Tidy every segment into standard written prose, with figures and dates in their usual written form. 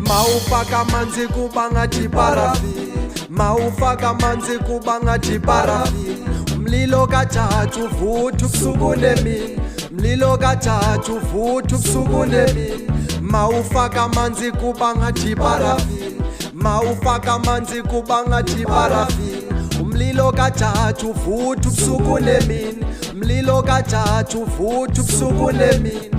Mawufaka amanzi kuba ngathi parafini, mawufaka amanzi kuba ngathi parafini. Umlilo kaJaji uvutha ubusuku nemini, umlilo kaJaji uvutha ubusuku nemini. Mawufaka amanzi kuba ngathi parafini, mawufaka amanzi kuba ngathi parafini. Umlilo kaJaji uvutha ubusuku nemini, umlilo kaJaji uvutha ubusuku nemini.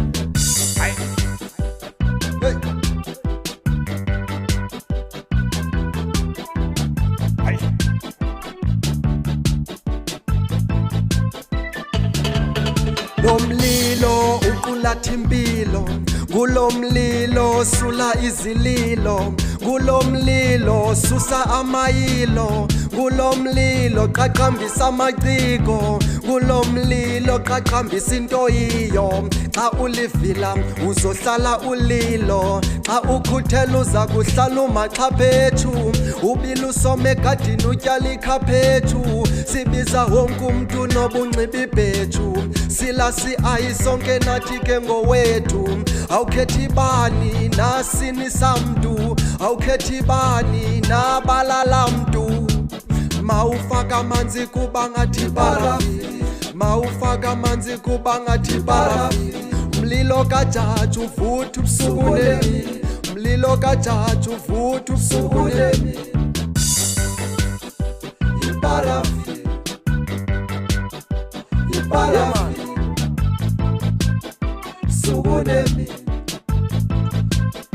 Lo mlilo uqulatha impilo, kulo mlilo sula izililo, kulo mlilo susa amayilo, kulo mlilo qaqambisa amaciko, kulo mlilo qaqambisa into yiyo. Xa ulivila uzohlala ulilo, xa ukhuthela uza kuhlala umaxhaphethu, ubila usome egadini utyala ikhaphetshu. Sibiza wonke umntu nobunciba ibhethu, silasi ayi sonke nathi ke ngowethu. Awukhethi bani nasini samntu, awukhethi bani nabalala mntu. Mawufaka amanzi kuba ngathi parafini, mawufaka amanzi kuba ngathi parafini. Umlilo kaJaji uvutha ubusuku nemini, umlilo kaJaji uvutha ubusuku nemini. Iparafini, iparafini, ubusuku nemini.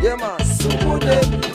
Ubusuku nemini.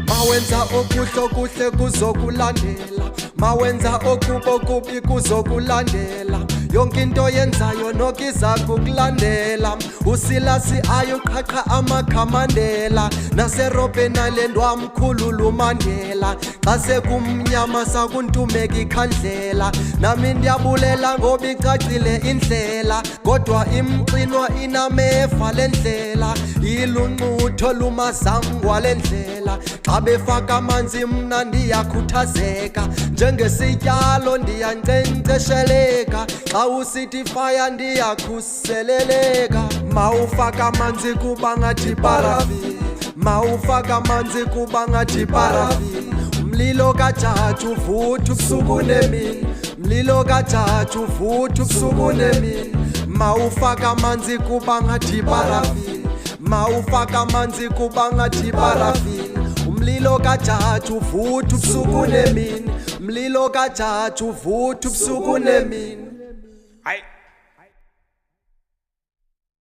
Mawenza okuhle kuhle kuzokulandela, mawenza okubi kubi kuzokulandela. Yonke into yenzayo nokiza kukulandela. USilasi ayoqhaqha amakhamandela, naseRobben Island wamkhulula uMandela. Xa sekumnyama sakuntumeka ikhandlela, nami ndiyabulela ngoba icacile indlela. Kodwa imxinwa inamefa lendlela, ilunqutho lumazangwa lendlela. Xa befaka amanzi mna ndiyakhuthazeka, njengesityalo ndiyankcenkcesheleka. Xa usithi fire ndiyakhuseleleka. Mawufaka amanzi kuba ngathi parafini, mawufaka amanzi kuba ngathi parafini. Umlilo kaJaji uvutha ubusuku nemini, umlilo kaJaji uvutha ubusuku nemini. Mawufaka amanzi kuba ngathi parafini, mawufaka amanzi kuba ngathi parafini. Umlilo kaJaji uvutha ubusuku nemini, umlilo kaJaji uvutha ubusuku nemini.